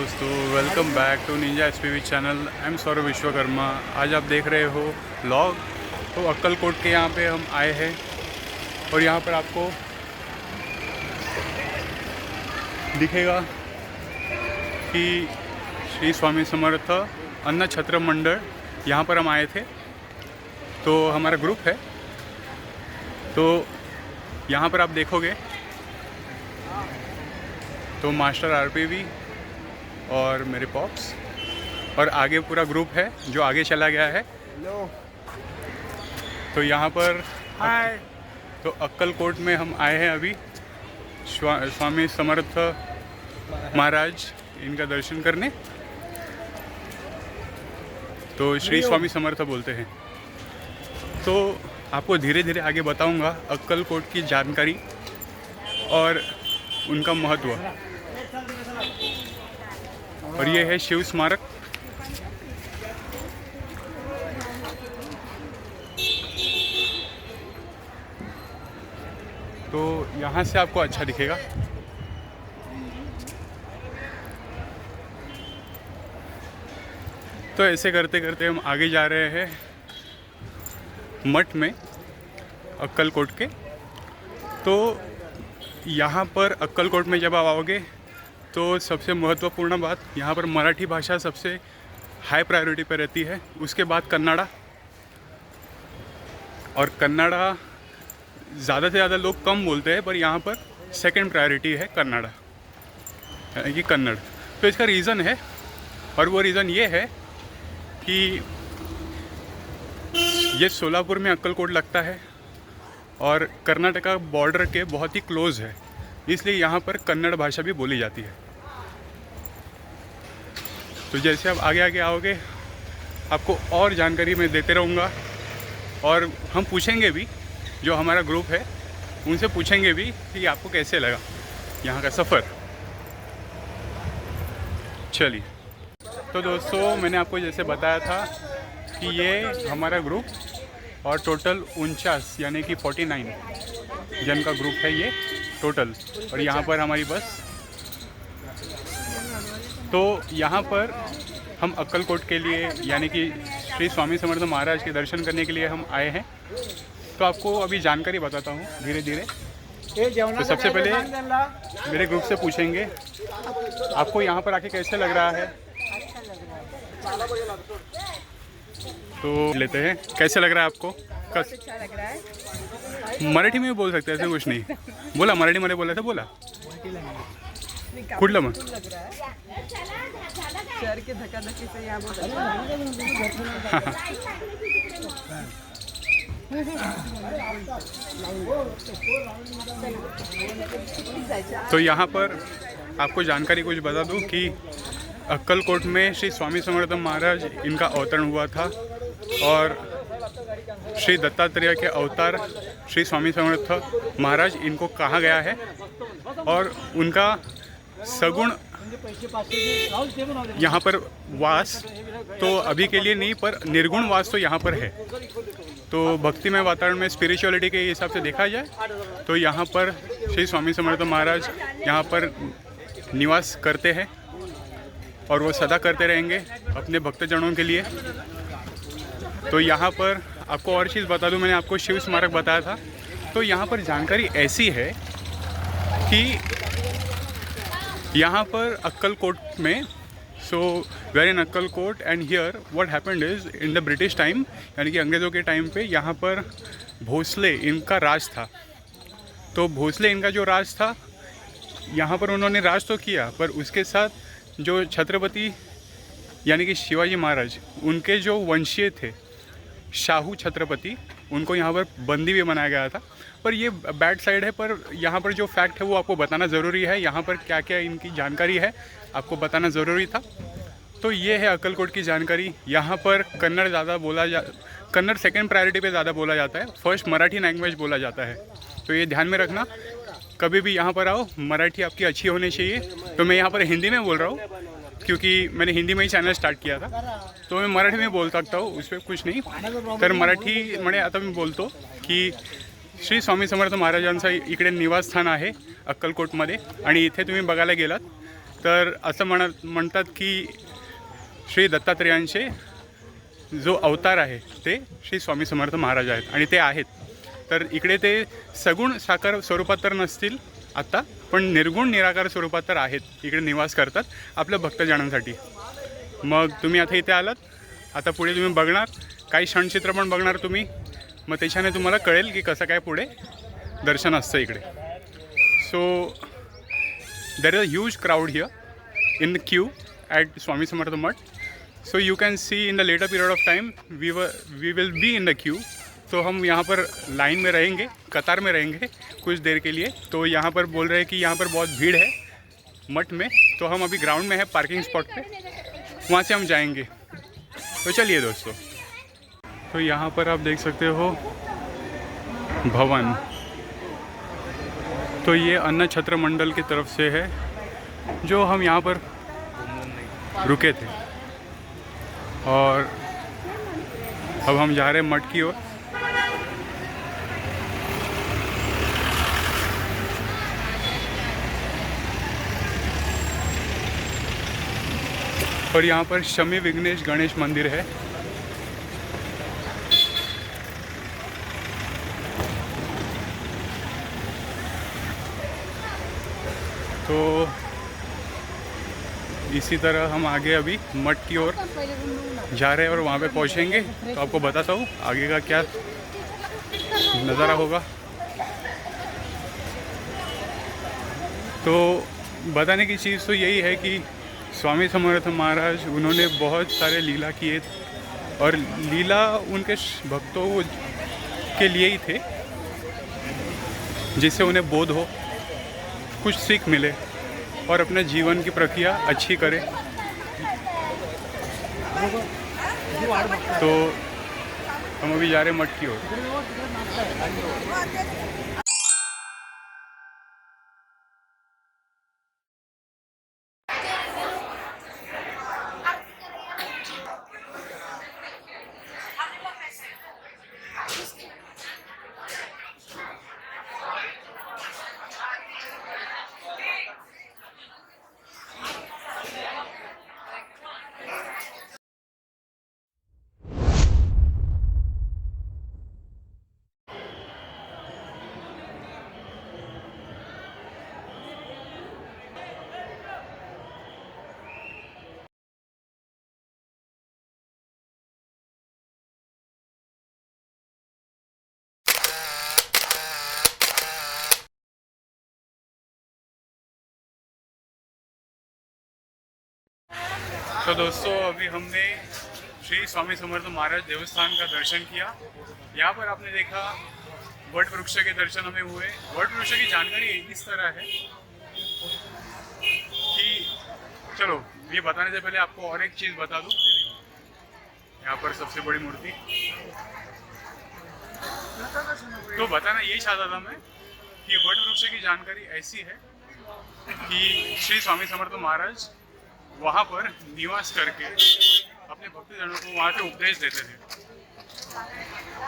दोस्तों, welcome back to ninja SPV channel. I am Saurabh Vishwakarma. आज आप देख रहे हो व्लॉग। तो अक्कलकोट के यहाँ पे हम आए हैं और यहाँ पर आपको दिखेगा कि श्री स्वामी समर्थ अन्न छत्र मंडल यहाँ पर हम आए थे। तो हमारा ग्रुप है, तो यहाँ पर आप देखोगे तो मास्टर आरपीवी और मेरे पॉप्स और आगे पूरा ग्रुप है जो आगे चला गया है। तो यहाँ पर तो अक्कलकोट में हम आए हैं अभी स्वामी समर्थ महाराज इनका दर्शन करने। तो श्री स्वामी समर्थ बोलते हैं। तो आपको धीरे धीरे आगे बताऊंगा अक्कलकोट की जानकारी और उनका महत्व। और ये है शिव स्मारक। तो यहाँ से आपको अच्छा दिखेगा। तो ऐसे करते करते हम आगे जा रहे हैं मठ में अक्कलकोट के। तो यहाँ पर अक्कलकोट में जब आप आओगे तो सबसे महत्वपूर्ण बात, यहाँ पर मराठी भाषा सबसे हाई प्रायोरिटी पर रहती है। उसके बाद कन्नड़ा, और कन्नड़ा ज़्यादा से ज़्यादा लोग कम बोलते हैं, पर यहाँ पर सेकंड प्रायोरिटी है कन्नड़ा, यानी कि कन्नड़। तो इसका रीज़न है, और वो रीज़न ये है कि ये सोलापुर में अक्कलकोट लगता है और कर्नाटका बॉर्डर के बहुत ही क्लोज़ है, इसलिए यहाँ पर कन्नड़ भाषा भी बोली जाती है। तो जैसे आप आगे आगे आओगे आपको और जानकारी मैं देते रहूँगा, और हम पूछेंगे भी, जो हमारा ग्रुप है उनसे पूछेंगे भी कि आपको कैसे लगा यहाँ का सफ़र। चलिए, तो दोस्तों मैंने आपको जैसे बताया था कि ये हमारा ग्रुप और टोटल 49 यानी कि 49 जन का ग्रुप है ये टोटल। और यहाँ पर हमारी बस। तो यहाँ पर हम अक्कलकोट के लिए यानी कि श्री स्वामी समर्थ महाराज के दर्शन करने के लिए हम आए हैं। तो आपको अभी जानकारी बताता हूँ धीरे धीरे। तो सबसे पहले मेरे ग्रुप से पूछेंगे आपको यहाँ पर आके कैसे लग रहा है। तो लेते हैं, कैसे लग रहा है आपको? अच्छा लग रहा है। मराठी में भी बोल सकते हैं, ऐसे कुछ नहीं। बोला मराठी मध्ये बोला था, बोला कुठलं मग लग रहा है। शहर के धकाधकी से यहाँ बहुत तो यहाँ पर आपको जानकारी कुछ बता दूँ कि अक्कलकोट में श्री स्वामी समर्थ महाराज इनका अवतरण हुआ था, और श्री दत्तात्रेय के अवतार श्री स्वामी समर्थ महाराज इनको कहा गया है, और उनका सगुण यहाँ पर वास तो अभी के लिए नहीं, पर निर्गुण वास तो यहाँ पर है। तो भक्तिमय वातावरण में स्पिरिचुअलिटी के हिसाब से देखा जाए तो यहाँ पर श्री स्वामी समर्थ महाराज यहाँ पर निवास करते हैं, और वो सदा करते रहेंगे अपने भक्तजनों के लिए। तो यहाँ पर आपको और चीज़ बता दूँ, मैंने आपको शिव स्मारक बताया था। तो यहाँ पर जानकारी ऐसी है कि यहाँ पर अक्कलकोट में, so where in Akkalkot and here what happened is in the British time, यानी कि अंग्रेज़ों के टाइम पे यहाँ पर भोसले इनका राज था। तो भोसले इनका जो राज था, यहाँ पर उन्होंने राज तो किया, पर उसके साथ जो छत्रपति यानी कि शिवाजी महाराज, उनके जो वंशीय थे शाहू छत्रपति, उनको यहाँ पर बंदी भी बनाया गया था। पर ये बैड साइड है, पर यहाँ पर जो फैक्ट है वो आपको बताना ज़रूरी है। यहाँ पर क्या क्या इनकी जानकारी है आपको बताना ज़रूरी था। तो ये है अक्कलकोट की जानकारी। यहाँ पर कन्नड़ ज़्यादा कन्नड़ सेकंड प्रायोरिटी पे ज़्यादा बोला जाता है, फर्स्ट मराठी लैंग्वेज बोला जाता है। तो ये ध्यान में रखना, कभी भी यहाँ पर आओ मराठी आपकी अच्छी होनी चाहिए। तो मैं यहाँ पर हिंदी में बोल रहा हूँ क्योंकि मैंने हिंदी में ही चॅनल स्टार्ट किया था, तो मैं मराठी में बोल सकता हूँ, उस पर कुछ नाही। तर मराठीमध्ये आता मी बोलतो की श्री स्वामी समर्थ महाराजांचं इकडे निवासस्थान आहे अक्कलकोटमध्ये, आणि इथे तुम्ही बघायला गेलात तर असं म्हणतात की श्री दत्तात्रेयांचे जो अवतार आहे ते श्री स्वामी समर्थ महाराज आहेत आणि ते आहेत. तर इकडे ते सगुण साकार स्वरूपात तर नसतील आत्ता, पण निर्गुण निराकार स्वरूपात तर आहेत. इकडे निवास करतात आपल्या भक्तजनांसाठी. मग तुम्ही आता इथे आलात, आता पुढे तुम्ही बघणार काही क्षणचित्र पण बघणार तुम्ही, मग त्याच्याने तुम्हाला कळेल की कसं काय पुढे दर्शन असतं इकडे. So there is a huge crowd here in the queue at Swami Samarth Math. So you can see in the later period of time we will be in the queue. तो हम यहाँ पर लाइन में रहेंगे, कतार में रहेंगे कुछ देर के लिए. तो यहाँ पर बोल रहे हैं कि यहाँ पर बहुत भीड़ है मठ में, तो हम अभी ग्राउंड में है पार्किंग स्पॉट पे, वहाँ से हम जाएंगे. तो चलिए दोस्तों. तो यहाँ पर आप देख सकते हो भवन. तो ये अन्न छत्र मंडल की तरफ से है जो हम यहाँ पर रुके थे, और अब हम जा रहे हैं मठ की ओर. और यहाँ पर शमी विघ्नेश गणेश मंदिर है. तो इसी तरह हम आगे अभी मठ की ओर जा रहे हैं और वहाँ पे पहुँचेंगे तो आपको बताता हूँ आगे का क्या नज़ारा होगा. तो बताने की चीज़ तो यही है कि स्वामी समर्थ महाराज उन्होंने बहुत सारे लीला किए, और लीला उनके भक्तों के लिए ही थे जिससे उन्हें बोध हो, कुछ सीख मिले और अपने जीवन की प्रक्रिया अच्छी करें. तो हम अभी जा रहे हैं मठ की ओर. तो दोस्तों अभी हमने श्री स्वामी समर्थ महाराज देवस्थान का दर्शन किया. यहाँ पर आपने देखा वट वृक्ष के दर्शन हमें हुए. वट वृक्ष की जानकारी इस तरह है कि चलो ये बताने से पहले आपको और एक चीज़ बता दूँ. यहाँ पर सबसे बड़ी मूर्ति, तो बताना यही चाहता था मैं कि वट वृक्ष की जानकारी ऐसी है कि श्री स्वामी समर्थ महाराज वहाँ पर निवास करके अपने भक्तजनों को वहाँ से उपदेश देते थे.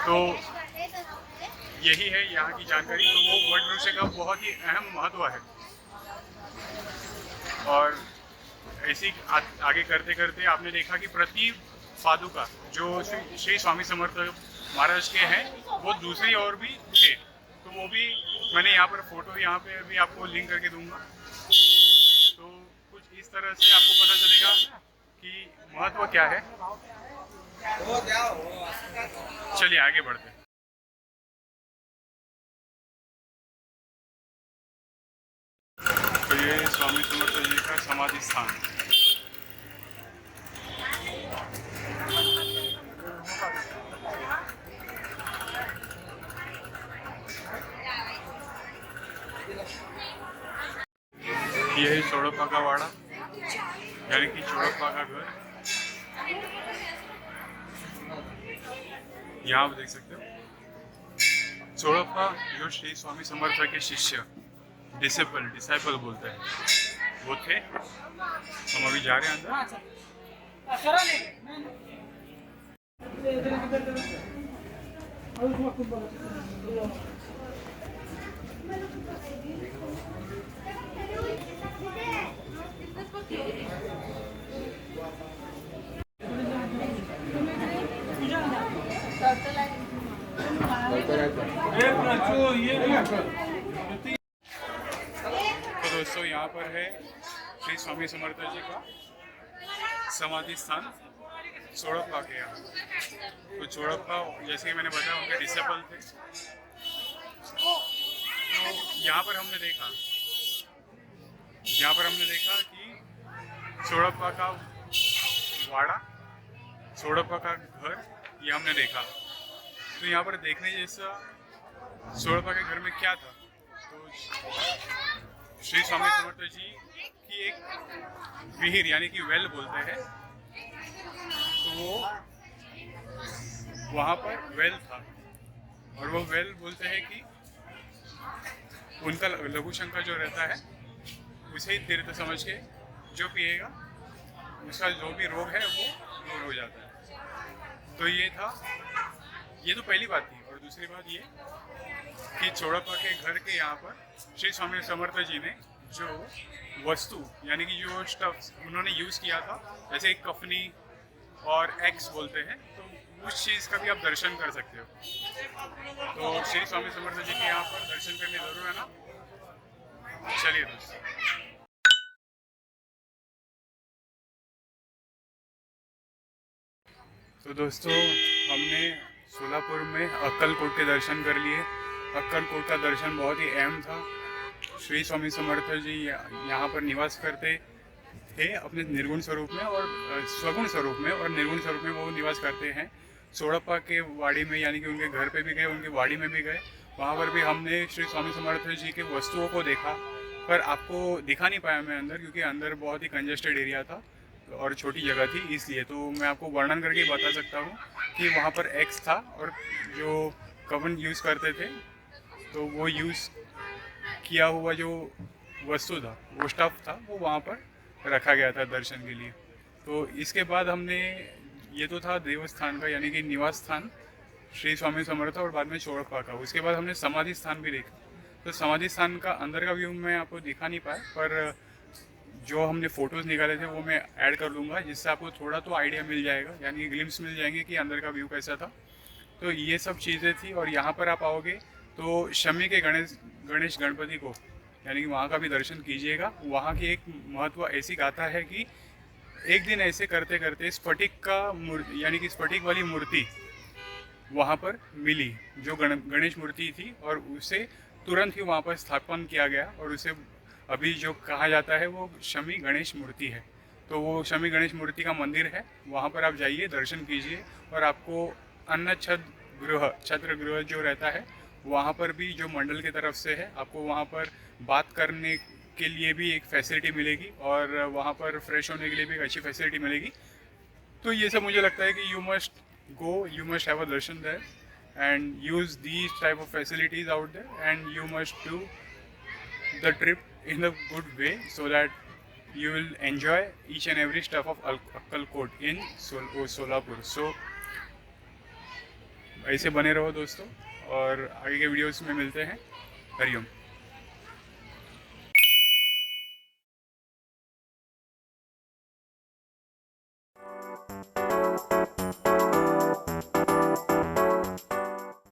तो यही है यहाँ की जानकारी. तो वो वट वृक्ष का बहुत ही अहम महत्व है. और ऐसे आगे करते करते आपने देखा कि प्रति पादुका जो श्री स्वामी समर्थ महाराज के हैं वो दूसरी और भी थे. तो वो भी मैंने यहाँ पर फोटो यहाँ पे भी आपको लिंक करके दूंगा. तो कुछ इस तरह से आपको पता चलेगा कि महत्व क्या है. चलिए आगे बढ़ते हैं. तो ये स्वामी समर्थ जी का समाधि स्थान. ये है चोड़प्पा का वाड़ा, यानी कि चोड़प्पा का घर. यहाँ आप देख सकते हो चोड़प्पा जो श्री स्वामी समर्थ के शिष्य डिसाइपल बोलते हैं वो थे. हम अभी जा रहे हैं अंदर. तो दोस्तों यहाँ पर है श्री स्वामी समर्थ जी का समाधि स्थान चोड़प्पा के यहाँ। तो चोड़प्पा जैसे कि मैंने बताया उनके डिसेबल थे। तो यहाँ पर हमने देखा कि चोड़प्पा का वाड़ा, चोड़प्पा का घर, ये हमने देखा। तो यहाँ पर देखने जैसा चोड़प्पा के घर में क्या था, तो श्री स्वामी समर्थ जी की एक विहीर यानी कि वेल बोलते हैं, तो वो वहाँ पर वेल था। और वो वेल बोलते हैं कि उनका लघु शंकर जो रहता है उसे ही तीर्थ समझ के जो पिएगा उसका जो भी रोग है वो दूर हो जाता है। तो ये तो पहली बात थी। और दूसरी बात ये कि चोड़प्पा के घर के यहाँ पर श्री स्वामी समर्थ जी ने जो वस्तु यानी कि जो स्टफ उन्होंने यूज़ किया था, जैसे एक कफनी और एक्स बोलते हैं, तो उस चीज़ का भी आप दर्शन कर सकते हो। तो श्री स्वामी समर्थ जी के यहाँ पर दर्शन करने ज़रूर है ना। चलिए दोस्तों, तो दोस्तों हमने सोलापुर में अक्कलकोट के दर्शन कर लिए। अक्कलकोट का दर्शन बहुत ही अहम था। श्री स्वामी समर्थ जी यहाँ पर निवास करते थे अपने निर्गुण स्वरूप में और स्वगुण स्वरूप में, और निर्गुण स्वरूप में वो निवास करते हैं। चोड़प्पा के वाड़ी में यानी कि उनके घर पे भी गए, उनकी वाड़ी में भी गए। वहाँ पर भी हमने श्री स्वामी समर्थ जी के वस्तुओं को देखा, पर आपको दिखा नहीं पाया मैं अंदर, क्योंकि अंदर बहुत ही कंजेस्टेड एरिया था और छोटी जगह थी, इसलिए। तो मैं आपको वर्णन करके बता सकता हूँ कि वहाँ पर एक्स था और जो कवन यूज़ करते थे, तो वो यूज़ किया हुआ जो वस्तु था, वो स्टफ था, वो वहाँ पर रखा गया था दर्शन के लिए। तो इसके बाद हमने, ये तो था देवस्थान का यानी कि निवास स्थान श्री स्वामी समर्थ और बाद में चोड़प्पा का। उसके बाद हमने समाधि स्थान भी देखा। तो समाधि स्थान का अंदर का व्यू मैं आपको दिखा नहीं पाया, पर जो हमने फ़ोटोज़ निकाले थे वो मैं ऐड कर लूँगा, जिससे आपको थोड़ा तो आइडिया मिल जाएगा, यानी ग्लिम्स मिल जाएंगे कि अंदर का व्यू कैसा था। तो ये सब चीज़ें थी। और यहाँ पर आप आओगे तो शमी के गणेश गणपति को यानी कि वहाँ का भी दर्शन कीजिएगा। वहाँ की एक महत्व ऐसी गाथा है कि एक दिन ऐसे करते करते स्फटिक का मूर्ति यानी कि स्फटिक वाली मूर्ति वहाँ पर मिली, जो गणेश मूर्ति थी, और उसे तुरंत ही वहाँ पर स्थापन किया गया और उसे अभी जो कहा जाता है वो शमी गणेश मूर्ति है। तो वो शमी गणेश मूर्ति का मंदिर है, वहाँ पर आप जाइए, दर्शन कीजिए। और आपको अन्न छत्र गृह जो रहता है वहाँ पर भी जो मंडल की तरफ से है, आपको वहाँ पर बात करने के लिए भी एक फैसिलिटी मिलेगी और वहाँ पर फ्रेश होने के लिए भी एक अच्छी फैसिलिटी मिलेगी। तो ये सब मुझे लगता है कि you must have a darshan there and use these type of facilities out there, and you must do the trip in a good way so that you will enjoy each and every stuff of Akkalkot in Solapur. So ऐसे बने रहो दोस्तों, और आगे के videos में मिलते हैं। हरिओम।